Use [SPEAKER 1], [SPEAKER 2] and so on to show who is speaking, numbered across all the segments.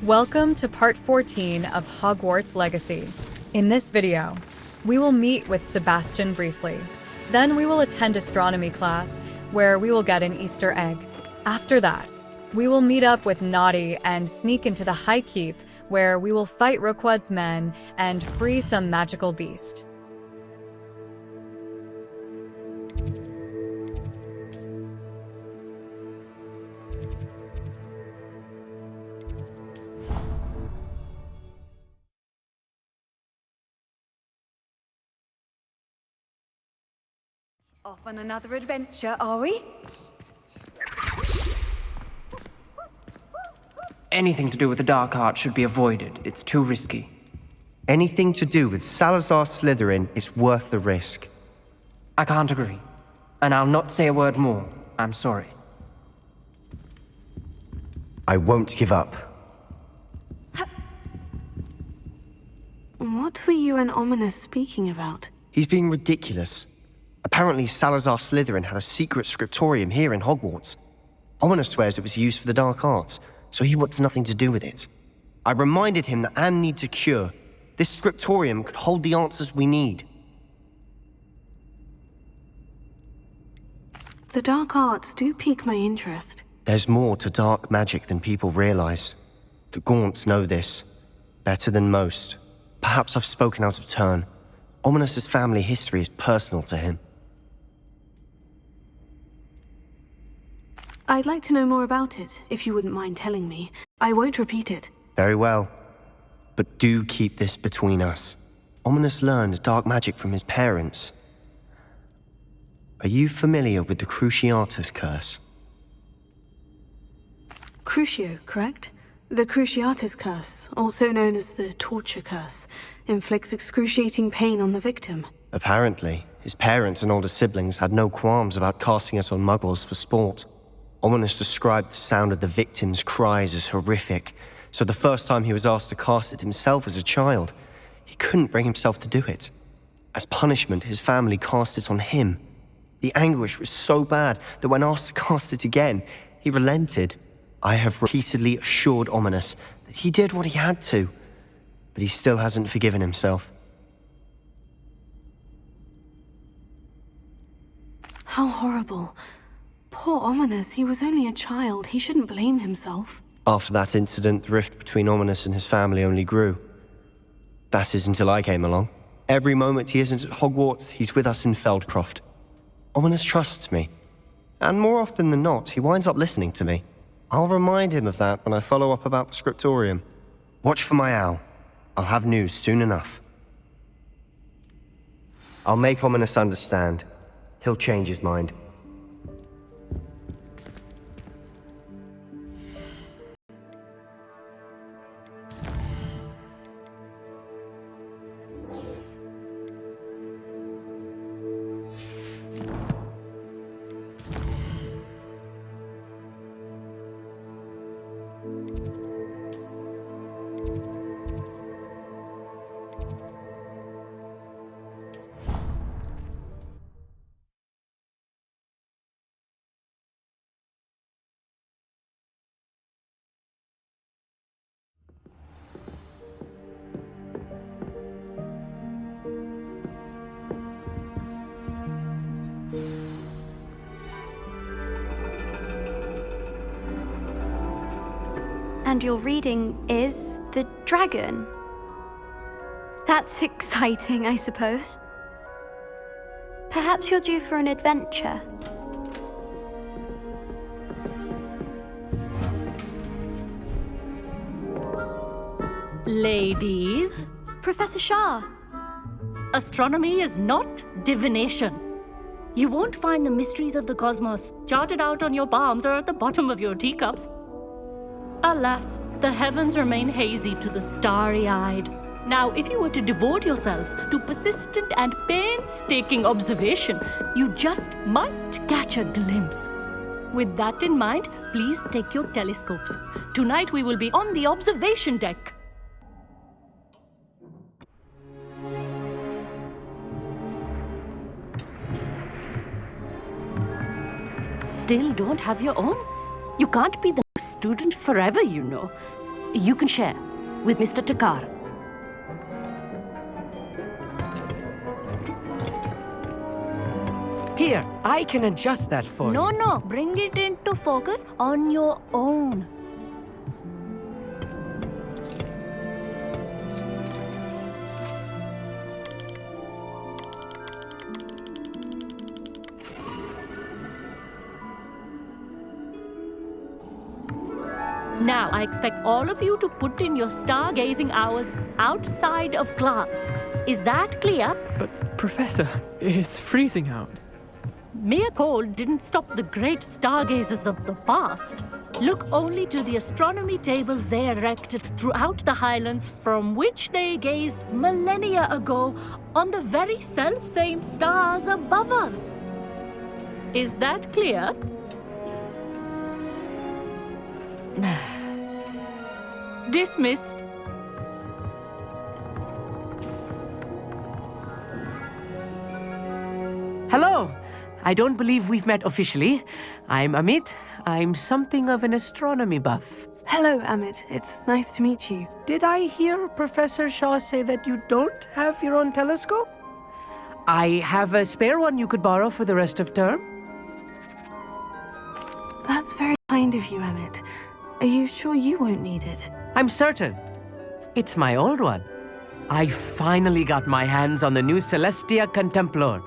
[SPEAKER 1] Welcome to part 14 of Hogwarts Legacy. In this video, we will meet with Sebastian briefly. Then we will attend astronomy class, where we will get an Easter egg. After that, we will meet up with Naughty and sneak into the High Keep, where we will fight Rookwood's men and free some magical beast.
[SPEAKER 2] Off on another adventure, are we?
[SPEAKER 3] Anything to do with the dark art should be avoided. It's too risky.
[SPEAKER 4] Anything to do with Salazar Slytherin is worth the risk.
[SPEAKER 3] I can't agree. And I'll not say a word more. I'm sorry.
[SPEAKER 4] I won't give up.
[SPEAKER 2] What were you and Ominous speaking about?
[SPEAKER 4] He's being ridiculous. Apparently Salazar Slytherin had a secret scriptorium here in Hogwarts. Ominous swears it was used for the dark arts, so he wants nothing to do with it. I reminded him that Anne needs a cure. This scriptorium could hold the answers we need.
[SPEAKER 2] The dark arts do pique my interest.
[SPEAKER 4] There's more to dark magic than people realize. The Gaunts know this, better than most. Perhaps I've spoken out of turn. Ominous's family history is personal to him.
[SPEAKER 2] I'd like to know more about it, if you wouldn't mind telling me. I won't repeat it.
[SPEAKER 4] Very well. But do keep this between us. Ominous learned dark magic from his parents. Are you familiar with the Cruciatus Curse?
[SPEAKER 2] Crucio, correct? The Cruciatus Curse, also known as the Torture Curse, inflicts excruciating pain on the victim.
[SPEAKER 4] Apparently, his parents and older siblings had no qualms about casting it on muggles for sport. Ominous described the sound of the victim's cries as horrific, so the first time he was asked to cast it himself as a child, he couldn't bring himself to do it. As punishment, his family cast it on him. The anguish was so bad that when asked to cast it again, he relented. I have repeatedly assured Ominous that he did what he had to, but he still hasn't forgiven himself.
[SPEAKER 2] How horrible. Poor Ominous, he was only a child. He shouldn't blame himself.
[SPEAKER 4] After that incident, the rift between Ominous and his family only grew. That is until I came along. Every moment he isn't at Hogwarts, he's with us in Feldcroft. Ominous trusts me. And more often than not, he winds up listening to me. I'll remind him of that when I follow up about the scriptorium. Watch for my owl. I'll have news soon enough. I'll make Ominous understand. He'll change his mind.
[SPEAKER 5] And your reading is The Dragon. That's exciting, I suppose. Perhaps you're due for an adventure.
[SPEAKER 6] Ladies,
[SPEAKER 5] Professor Shah.
[SPEAKER 6] astronomy is not divination. You won't find the mysteries of the cosmos charted out on your palms or at the bottom of your teacups. Alas, the heavens remain hazy to the starry-eyed. Now, if you were to devote yourselves to persistent and painstaking observation, you just might catch a glimpse. With that in mind, please take your telescopes. Tonight we will be on the observation deck. Still don't have your own? You can't be the student forever, you know. You can share with Mr. Takar.
[SPEAKER 3] Here, I can adjust that for you.
[SPEAKER 6] No, bring it into focus on your own. Now, I expect all of you to put in your stargazing hours outside of class. Is that clear?
[SPEAKER 7] But, Professor, it's freezing out.
[SPEAKER 6] Mere cold didn't stop the great stargazers of the past. Look only to the astronomy tables they erected throughout the Highlands from which they gazed millennia ago on the very self-same stars above us. Is that clear? Dismissed.
[SPEAKER 3] Hello! I don't believe we've met officially. I'm Amit. I'm something of an astronomy buff.
[SPEAKER 2] Hello, Amit. It's nice to meet you.
[SPEAKER 3] Did I hear Professor Shaw say that you don't have your own telescope? I have a spare one you could borrow for the rest of term.
[SPEAKER 2] That's very kind of you, Amit. Are you sure you won't need it?
[SPEAKER 3] I'm certain. It's my old one. I finally got my hands on the new Celestia Contemplor.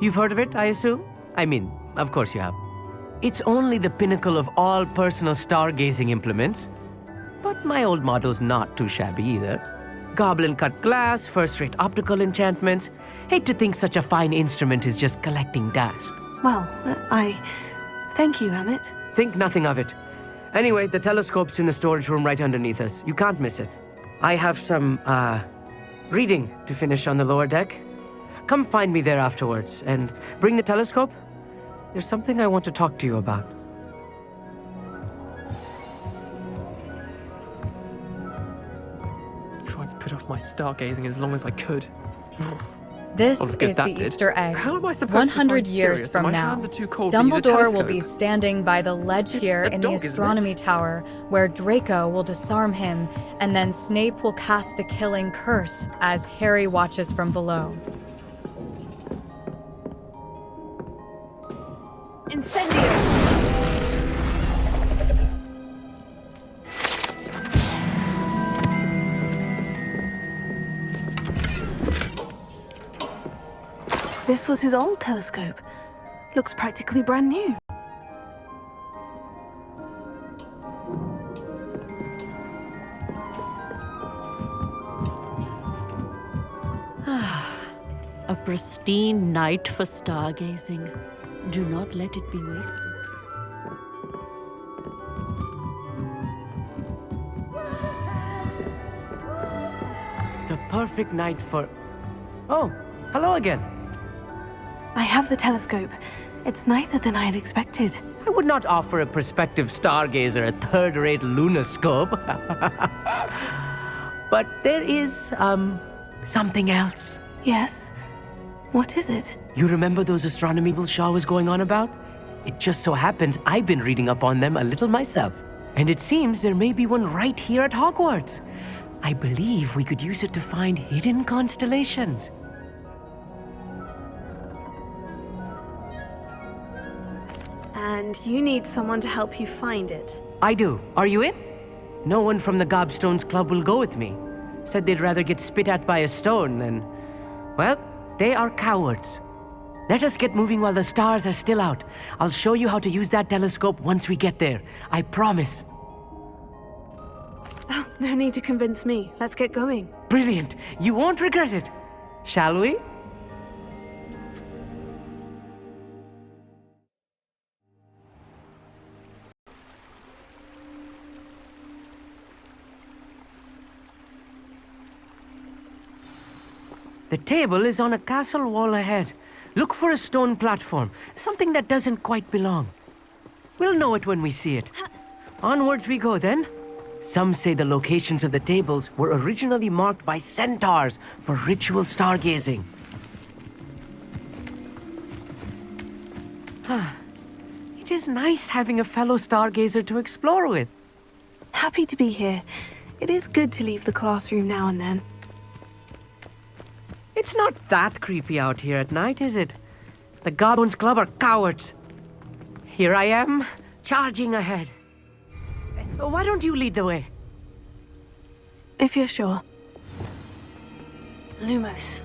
[SPEAKER 3] You've heard of it, I assume? I mean, of course you have. It's only the pinnacle of all personal stargazing implements. But my old model's not too shabby either. Goblin-cut glass, first-rate optical enchantments. Hate to think such a fine instrument is just collecting dust.
[SPEAKER 2] Well, thank you, Amit.
[SPEAKER 3] Think nothing of it. Anyway, the telescope's in the storage room right underneath us. You can't miss it. I have some, reading to finish on the lower deck. Come find me there afterwards, and bring the telescope. There's something I want to talk to you about.
[SPEAKER 7] Tried to put off my stargazing as long as I could.
[SPEAKER 1] This
[SPEAKER 7] Oh, look at
[SPEAKER 1] is
[SPEAKER 7] that
[SPEAKER 1] the
[SPEAKER 7] did.
[SPEAKER 1] Easter egg.
[SPEAKER 7] How am I supposed to
[SPEAKER 1] 100
[SPEAKER 7] find
[SPEAKER 1] years
[SPEAKER 7] Sirius
[SPEAKER 1] from
[SPEAKER 7] when my
[SPEAKER 1] now,
[SPEAKER 7] hands are too cold to use a
[SPEAKER 1] Dumbledore will be
[SPEAKER 7] telescope?
[SPEAKER 1] standing by the ledge
[SPEAKER 7] It's
[SPEAKER 1] here
[SPEAKER 7] a
[SPEAKER 1] in
[SPEAKER 7] dog,
[SPEAKER 1] the
[SPEAKER 7] isn't it?
[SPEAKER 1] astronomy tower, where Draco will disarm him, and then Snape will cast the killing curse as Harry watches from below.
[SPEAKER 2] Incendio! This was his old telescope. Looks practically brand new.
[SPEAKER 6] A pristine night for stargazing. Do not let it be wasted.
[SPEAKER 3] The perfect night for... Oh, hello again.
[SPEAKER 2] I have the telescope. It's nicer than I had expected.
[SPEAKER 3] I would not offer a prospective stargazer a third-rate lunoscope. But there is, something else.
[SPEAKER 2] Yes? What is it?
[SPEAKER 3] You remember those astronomy Shaw was going on about? It just so happens I've been reading up on them a little myself. And it seems there may be one right here at Hogwarts. I believe we could use it to find hidden constellations.
[SPEAKER 2] And you need someone to help you find it.
[SPEAKER 3] I do. Are you in? No one from the Gobstones Club will go with me. Said they'd rather get spit at by a stone than... Well, they are cowards. Let us get moving while the stars are still out. I'll show you how to use that telescope once we get there. I promise.
[SPEAKER 2] Oh, no need to convince me. Let's get going.
[SPEAKER 3] Brilliant. You won't regret it. Shall we? The table is on a castle wall ahead. Look for a stone platform, something that doesn't quite belong. We'll know it when we see it. Onwards we go then. Some say the locations of the tables were originally marked by centaurs for ritual stargazing. It is nice having a fellow stargazer to explore with.
[SPEAKER 2] Happy to be here. It is good to leave the classroom now and then.
[SPEAKER 3] It's not that creepy out here at night, is it? The Goblins Club are cowards. Here I am, charging ahead. Why don't you lead the way?
[SPEAKER 2] If you're sure. Lumos.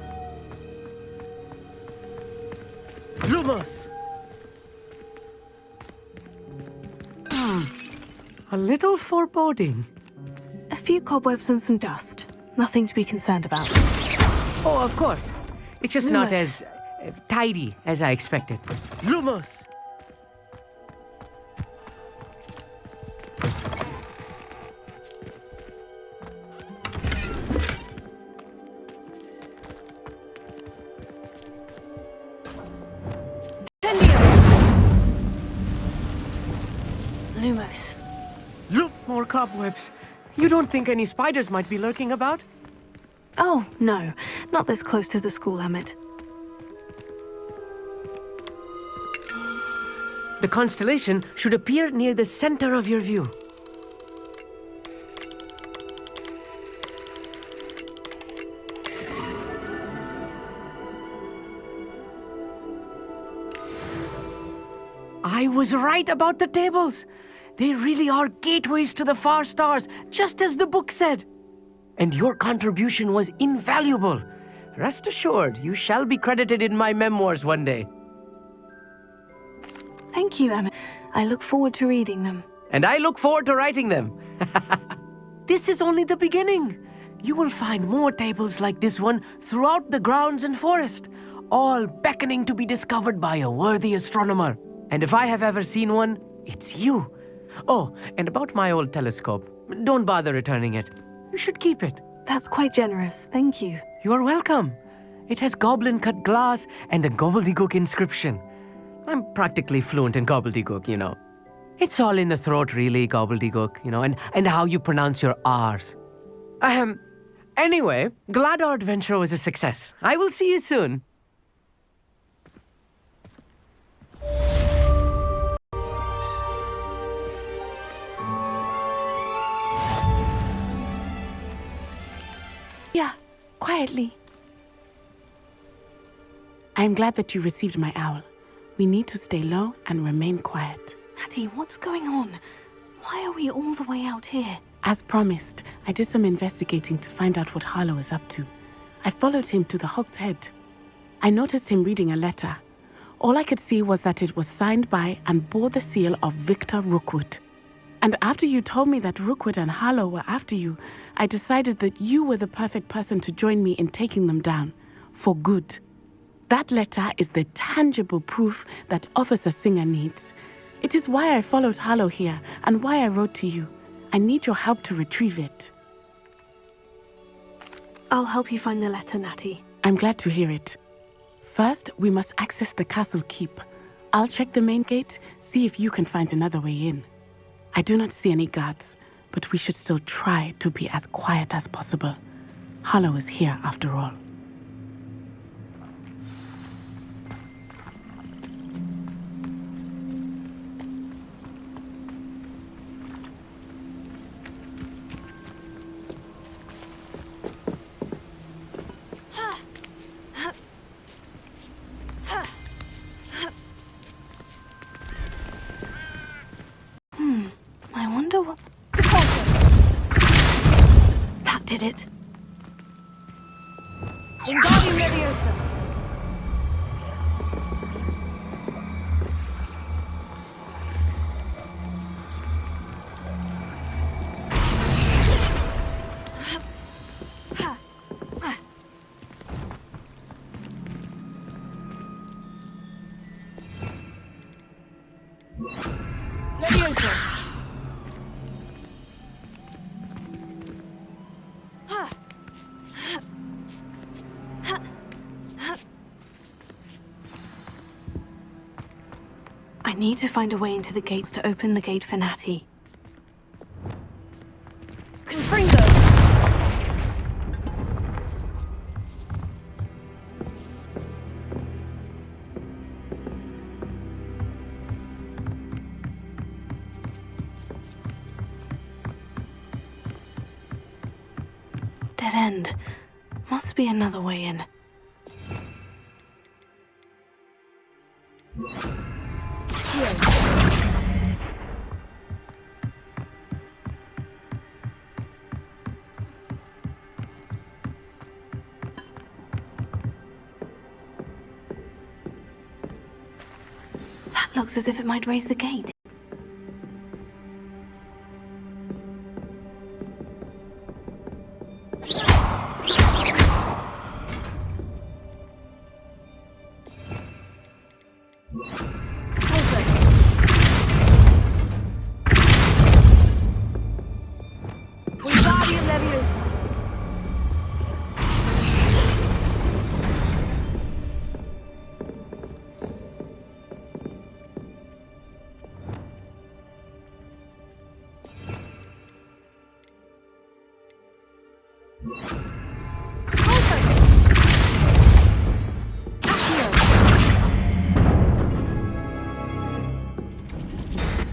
[SPEAKER 3] Lumos! A little foreboding.
[SPEAKER 2] A few cobwebs and some dust. Nothing to be concerned about.
[SPEAKER 3] Oh, of course. It's just not
[SPEAKER 2] Lumos.
[SPEAKER 3] as tidy as I expected. Lumos!
[SPEAKER 2] Lumos.
[SPEAKER 3] Look, more cobwebs. You don't think any spiders might be lurking about?
[SPEAKER 2] Oh, no. Not this close to the school, Emmett.
[SPEAKER 3] The constellation should appear near the center of your view. I was right about the tables. They really are gateways to the far stars, just as the book said. And your contribution was invaluable. Rest assured, you shall be credited in my memoirs one day.
[SPEAKER 2] Thank you, Emmett. I look forward to reading them.
[SPEAKER 3] And I look forward to writing them. This is only the beginning. You will find more tables like this one throughout the grounds and forest, all beckoning to be discovered by a worthy astronomer. And if I have ever seen one, it's you. Oh, and about my old telescope, don't bother returning it. You should keep it.
[SPEAKER 2] That's quite generous. Thank you.
[SPEAKER 3] You are welcome. It has goblin-cut glass and a gobbledygook inscription. I'm practically fluent in gobbledygook, you know. It's all in the throat, really, gobbledygook, you know, and how you pronounce your R's. Anyway, glad our adventure was a success. I will see you soon.
[SPEAKER 8] Yeah, quietly. I'm glad that you received my owl. We need to stay low and remain quiet.
[SPEAKER 2] Natty, what's going on? Why are we all the way out here?
[SPEAKER 8] As promised, I did some investigating to find out what Harlow is up to. I followed him to the Hog's Head. I noticed him reading a letter. All I could see was that it was signed by and bore the seal of Victor Rookwood. And after you told me that Rookwood and Harlow were after you, I decided that you were the perfect person to join me in taking them down. For good. That letter is the tangible proof that Officer Singer needs. It is why I followed Harlow here and why I wrote to you. I need your help to retrieve it.
[SPEAKER 2] I'll help you find the letter, Natty.
[SPEAKER 8] I'm glad to hear it. First, we must access the castle keep. I'll check the main gate, see if you can find another way in. I do not see any guards, but we should still try to be as quiet as possible. Harlow is here after all.
[SPEAKER 2] I wonder what... That did it.
[SPEAKER 5] Wingardium Leviosa. Leviosa.
[SPEAKER 2] I need to find a way into the gates to open the gate for Natty.
[SPEAKER 5] Confringo.
[SPEAKER 2] Dead end. Must be another way in. That looks as if it might raise the gate.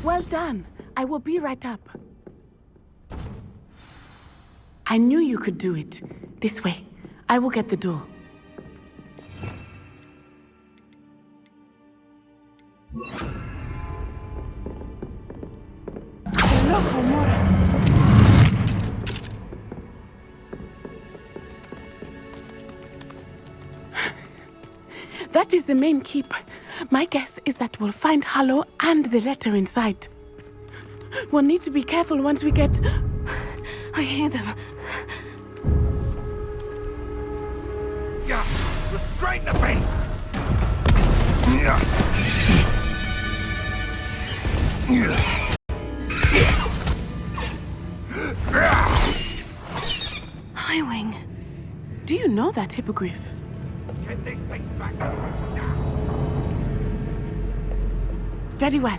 [SPEAKER 8] Well done. I will be right up. I knew you could do it. This way. I will get the door. Hello, Homura. That is the main keep. My guess is that we'll find Harlow and the letter inside. We'll need to be careful once we get...
[SPEAKER 2] I hear them.
[SPEAKER 9] Yeah, restrain the beast! Yeah.
[SPEAKER 2] Highwing.
[SPEAKER 8] Do you know that hippogriff?
[SPEAKER 9] Get this thing back now!
[SPEAKER 8] Very well.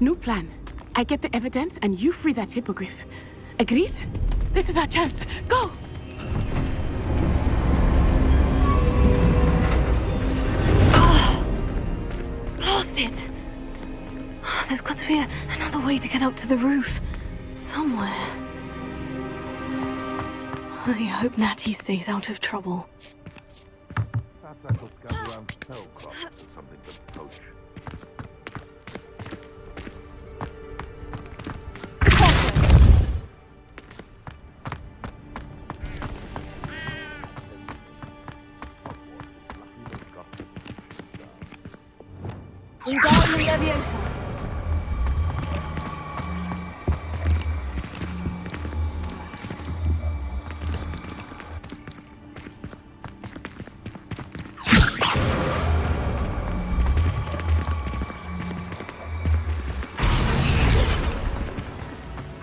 [SPEAKER 8] New plan. I get the evidence and you free that hippogriff. Agreed? This is our chance. Go!
[SPEAKER 2] Lost it! There's got to be another way to get up to the roof. Somewhere. I hope Natty stays out of trouble.
[SPEAKER 9] Perhaps I could scout around Spellcroft for something to poach.
[SPEAKER 2] Wingardium Leviosa.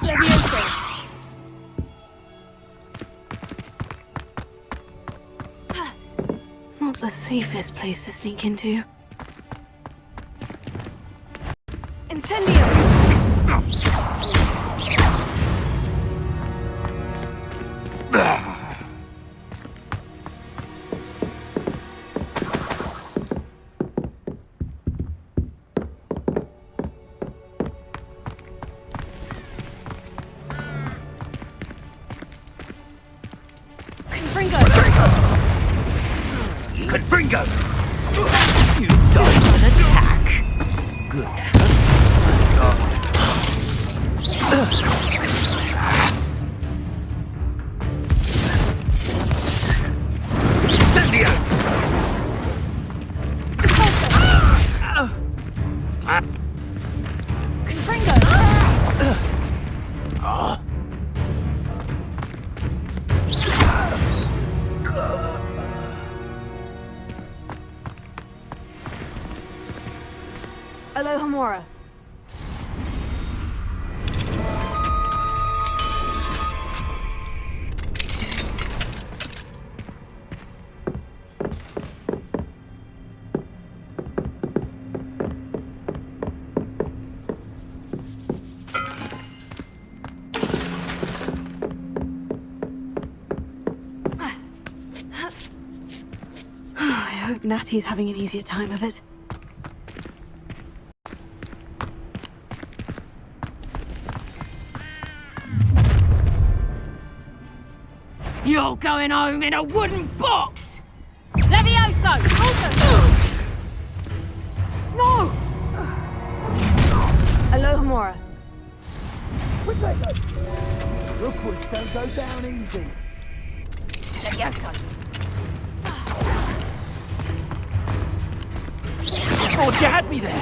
[SPEAKER 2] Leviosa. Not the safest place to sneak into. Incendio!
[SPEAKER 9] Confringo!
[SPEAKER 3] You dodged an attack. Good for
[SPEAKER 9] Incendio!
[SPEAKER 2] Confringo! Alohomora. I hope Natty's having an easier time of it.
[SPEAKER 10] You're going home in a wooden box!
[SPEAKER 5] Levioso!
[SPEAKER 2] No! Alohomora.
[SPEAKER 9] Hogwarts don't go down easy.
[SPEAKER 10] Levioso!
[SPEAKER 3] Thought you had me there.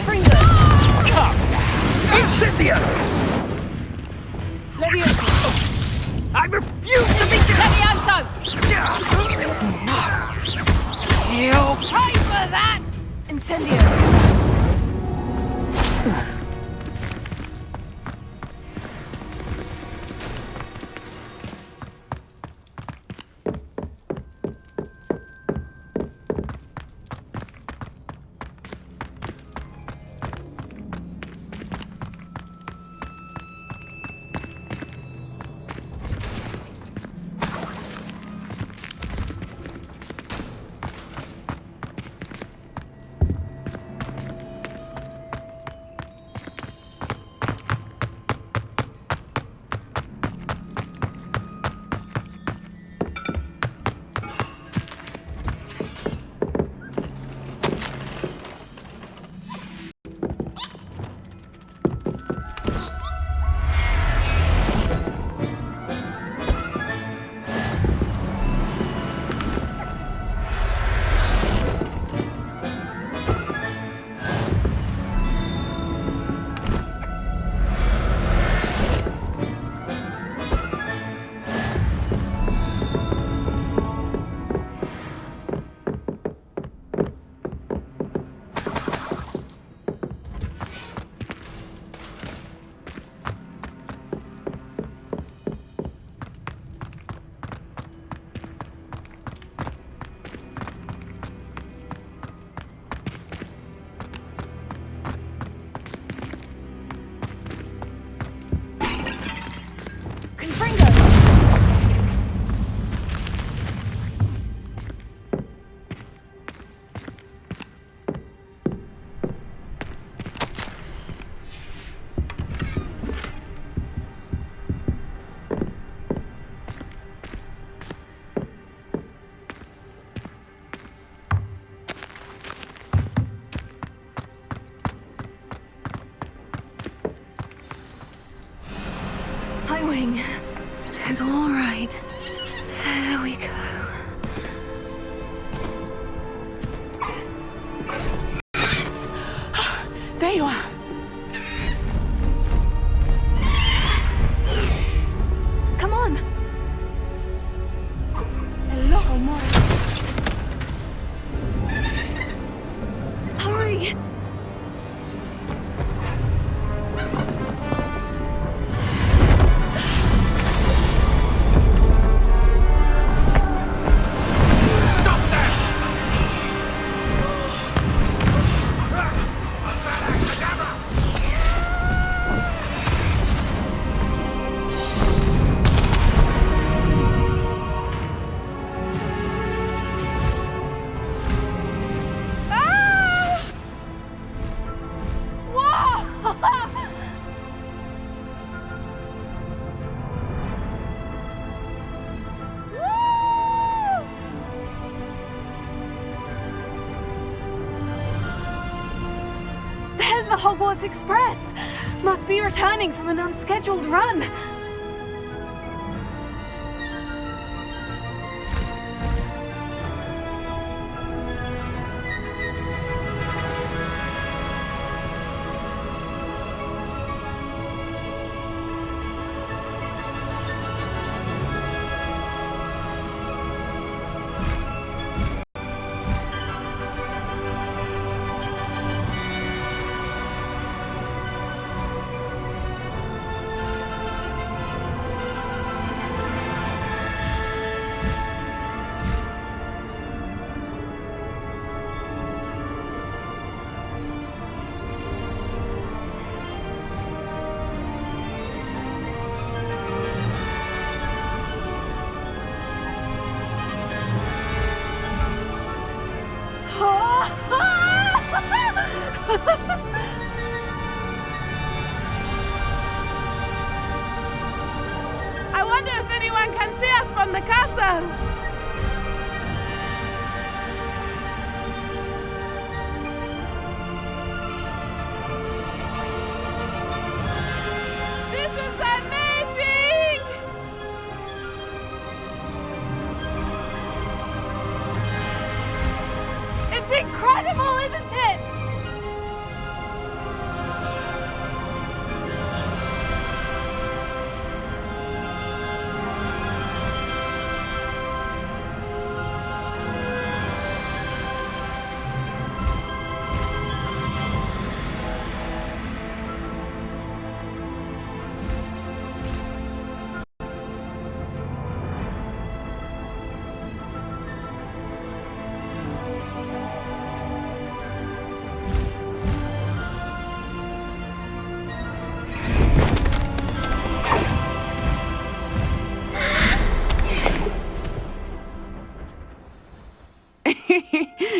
[SPEAKER 9] Come! Incendio!
[SPEAKER 2] Levioso!
[SPEAKER 3] I refuse to be...
[SPEAKER 5] Levioso!
[SPEAKER 10] You'll pay for that!
[SPEAKER 2] Incendio! Highwing is all right. There we go.
[SPEAKER 8] There you are.
[SPEAKER 2] Come on! Alohomora. Hurry! There's the Hogwarts Express! Must be returning from an unscheduled run.
[SPEAKER 10] I wonder if anyone can see us from the castle!
[SPEAKER 8] well.
[SPEAKER 10] This is amazing! It's incredible, isn't it?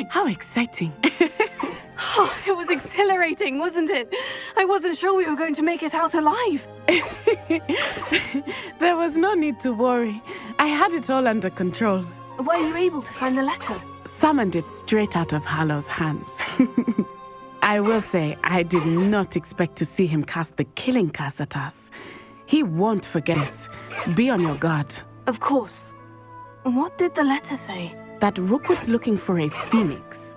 [SPEAKER 8] How exciting.
[SPEAKER 2] Oh, it was exhilarating, wasn't it? I wasn't sure we were going to make it out alive.
[SPEAKER 8] There was no need to worry. I had it all under control.
[SPEAKER 2] Were you able to find the letter?
[SPEAKER 8] Summoned it straight out of Harlow's hands. I will say, I did not expect to see him cast the killing curse at us. He won't forget this. Be on your guard.
[SPEAKER 2] Of course. What did the letter say?
[SPEAKER 8] That Rookwood's looking for a phoenix.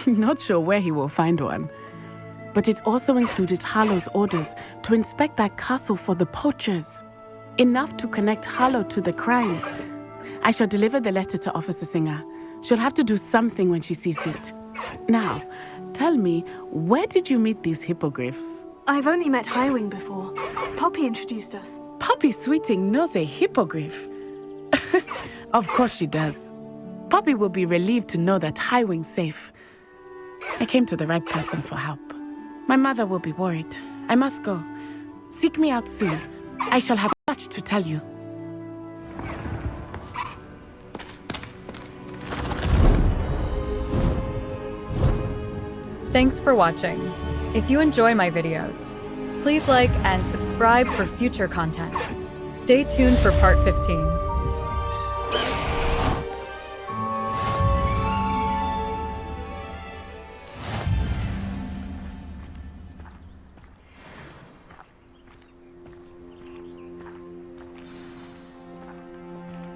[SPEAKER 8] Not sure where he will find one. But it also included Harlow's orders to inspect that castle for the poachers. Enough to connect Harlow to the crimes. I shall deliver the letter to Officer Singer. She'll have to do something when she sees it. Now, tell me, where did you meet these hippogriffs?
[SPEAKER 2] I've only met Highwing before. Poppy introduced us.
[SPEAKER 8] Poppy Sweeting knows a hippogriff. Of course she does. Poppy will be relieved to know that Highwing's safe. I came to the right person for help. My mother will be worried. I must go. Seek me out soon. I shall have much to tell you.
[SPEAKER 1] Thanks for watching. If you enjoy my videos, please like and subscribe for future content. Stay tuned for part 15.